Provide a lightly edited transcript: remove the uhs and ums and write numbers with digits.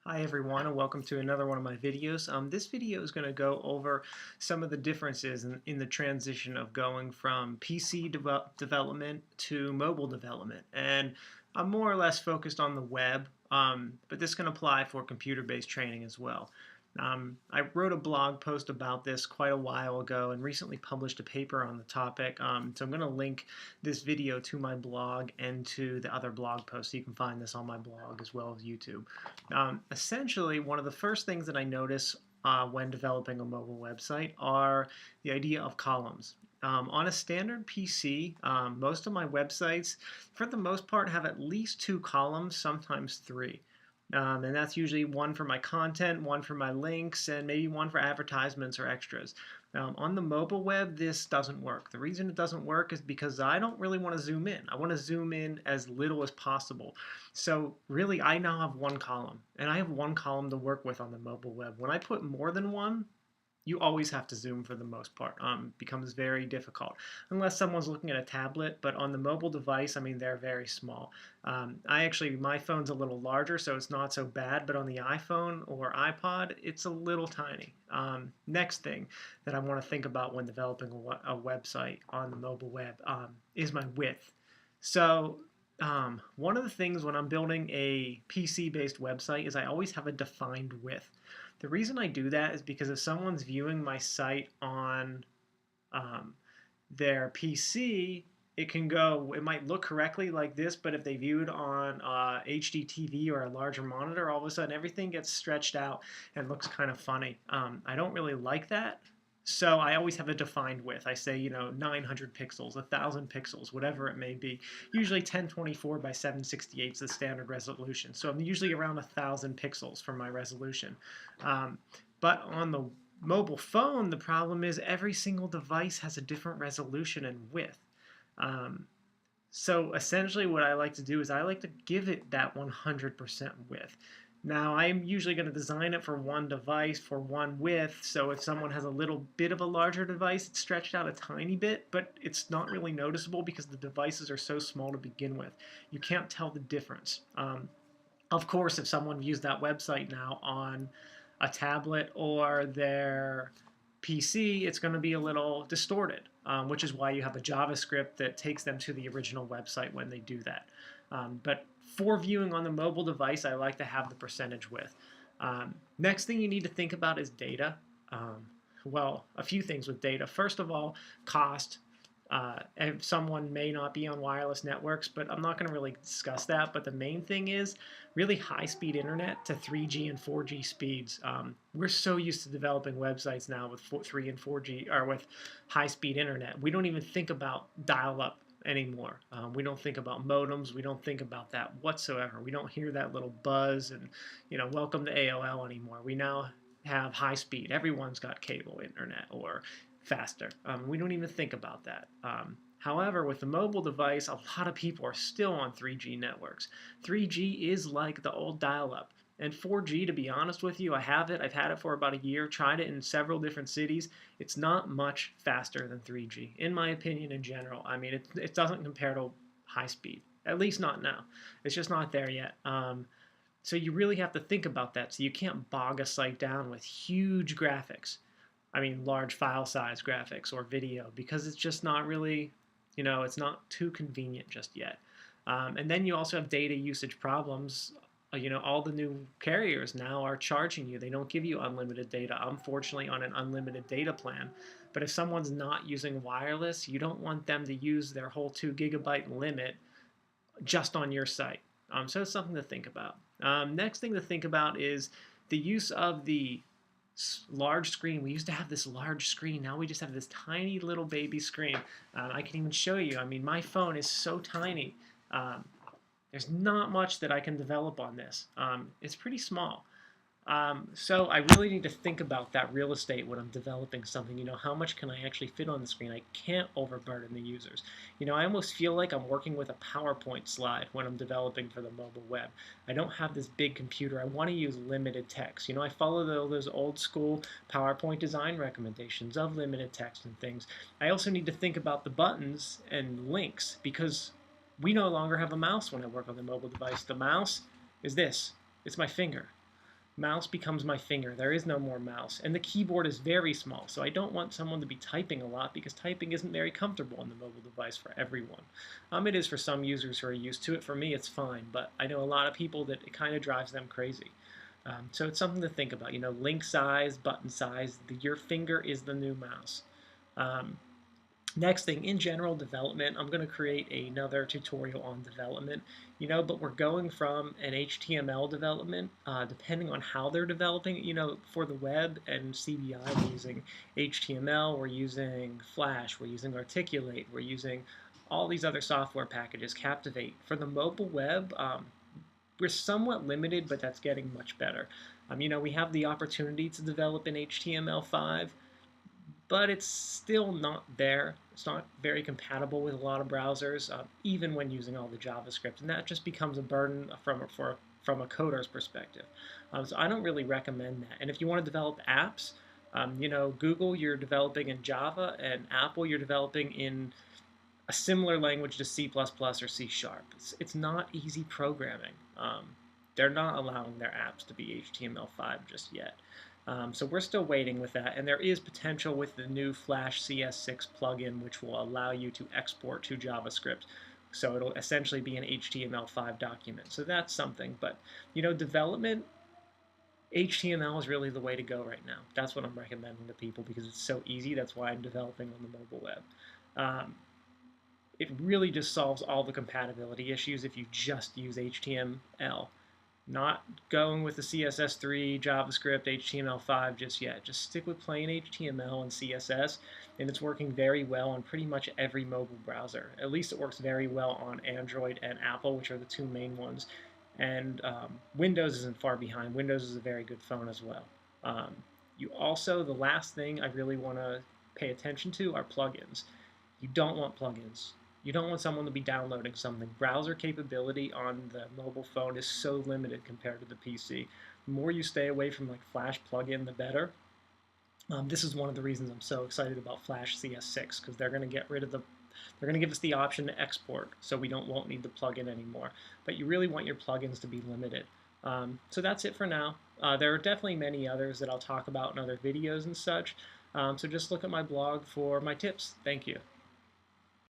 Hi everyone, and welcome to another one of my videos. This video is going to go over some of the differences in the transition of going from PC development to mobile development. And I'm more or less focused on the web, but this can apply for computer-based training as well. I wrote a blog post about this quite a while ago and recently published a paper on the topic. So I'm going to link this video to my blog and to the other blog posts. So you can find this on my blog as well as YouTube. Essentially, one of the first things that I notice when developing a mobile website are the idea of columns. On a standard PC, most of my websites, for the most part, have at least 2 columns, sometimes 3. And that's usually one for my content, one for my links, and maybe one for advertisements or extras. On the mobile web, this doesn't work. The reason it doesn't work is because I don't really want to zoom in. I want to zoom in as little as possible. So really, I now have 1 column, and I have 1 column to work with on the mobile web. When I put more than one, you always have to zoom for the most part. Becomes very difficult unless someone's looking at a tablet. But on the mobile device, I mean, they're very small. My phone's a little larger, so it's not so bad. But on the iPhone or iPod, it's a little tiny. Next thing that I want to think about when developing a website on the mobile web is my width. So one of the things when I'm building a PC-based website is I always have a defined width. The reason I do that is because if someone's viewing my site on their PC, it might look correctly like this, but if they view it on HD TV or a larger monitor, all of a sudden everything gets stretched out and looks kind of funny. I don't really like that. So I always have a defined width. I say, 900 pixels, 1,000 pixels, whatever it may be. Usually 1024 by 768 is the standard resolution. So I'm usually around 1,000 pixels for my resolution. But on the mobile phone, the problem is every single device has a different resolution and width. So essentially what I like to do is I like to give it that 100% width. Now, I'm usually going to design it for one device for one width, so if someone has a little bit of a larger device, it's stretched out a tiny bit, but it's not really noticeable because the devices are so small to begin with. You can't tell the difference. Of course, if someone views that website now on a tablet or their PC, it's going to be a little distorted, which is why you have a JavaScript that takes them to the original website when they do that. But for viewing on the mobile device, I like to have the percentage width. Next thing you need to think about is data. Well, a few things with data. First of all, cost. Someone may not be on wireless networks, but I'm not going to really discuss that. But the main thing is really high-speed internet to 3G and 4G speeds. We're so used to developing websites now with 3 and 4G or with high-speed internet. We don't even think about dial-up anymore. We don't think about modems. We don't think about that whatsoever. We don't hear that little buzz and, welcome to AOL anymore. We now have high speed. Everyone's got cable internet or faster. We don't even think about that. However, with the mobile device, a lot of people are still on 3G networks. 3G is like the old dial-up. And 4G, to be honest with you, I have it. I've had it for about a year, tried it in several different cities. It's not much faster than 3G, in my opinion, in general. I mean, it doesn't compare to high speed, at least not now. It's just not there yet. So you really have to think about that. So you can't bog a site down with huge graphics. I mean, large file size graphics or video, because it's just not really, it's not too convenient just yet. And then you also have data usage problems. All the new carriers now are charging you. They don't give you unlimited data. I'm fortunately on an unlimited data plan. But if someone's not using wireless, you don't want them to use their whole 2 gigabyte limit just on your site. So it's something to think about. Next thing to think about is the use of the large screen. We used to have this large screen. Now we just have this tiny little baby screen. I can even show you. I mean, my phone is so tiny. There's not much that I can develop on this. It's pretty small. So I really need to think about that real estate when I'm developing something. How much can I actually fit on the screen? I can't overburden the users. I almost feel like I'm working with a PowerPoint slide when I'm developing for the mobile web. I don't have this big computer. I want to use limited text. I follow those old school PowerPoint design recommendations of limited text and things. I also need to think about the buttons and links because we no longer have a mouse when I work on the mobile device. The mouse is this. It's my finger. Mouse becomes my finger. There is no more mouse. And the keyboard is very small, so I don't want someone to be typing a lot because typing isn't very comfortable on the mobile device for everyone. It is for some users who are used to it. For me, it's fine, but I know a lot of people that it kind of drives them crazy. So it's something to think about. You know, link size, button size. Your finger is the new mouse. Um, Next thing, in general development, I'm going to create another tutorial on development, but we're going from an HTML development, depending on how they're developing, for the web and CBI, we're using HTML, we're using Flash, we're using Articulate, we're using all these other software packages, Captivate. For the mobile web, we're somewhat limited, but that's getting much better. We have the opportunity to develop in HTML5, but it's still not there. It's not very compatible with a lot of browsers, even when using all the JavaScript, and that just becomes a burden from a coder's perspective. So I don't really recommend that. And if you want to develop apps, Google, you're developing in Java, and Apple, you're developing in a similar language to C++ or C Sharp. It's not easy programming. They're not allowing their apps to be HTML5 just yet. So we're still waiting with that, and there is potential with the new Flash CS6 plugin, which will allow you to export to JavaScript. So it'll essentially be an HTML5 document. So that's something. But, development, HTML is really the way to go right now. That's what I'm recommending to people because it's so easy. That's why I'm developing on the mobile web. It really just solves all the compatibility issues if you just use HTML. Not going with the CSS3, JavaScript, HTML5 just yet. Just stick with plain HTML and CSS, and it's working very well on pretty much every mobile browser. At least it works very well on Android and Apple, which are the two main ones. And Windows isn't far behind. Windows is a very good phone as well. The last thing I really want to pay attention to are plugins. You don't want plugins. You don't want someone to be downloading something. Browser capability on the mobile phone is so limited compared to the PC. The more you stay away from like Flash plugin, the better. This is one of the reasons I'm so excited about Flash CS6 because they're going to get rid of they're going to give us the option to export, so we won't need the plugin anymore. But you really want your plugins to be limited. So that's it for now. There are definitely many others that I'll talk about in other videos and such. So just look at my blog for my tips. Thank you.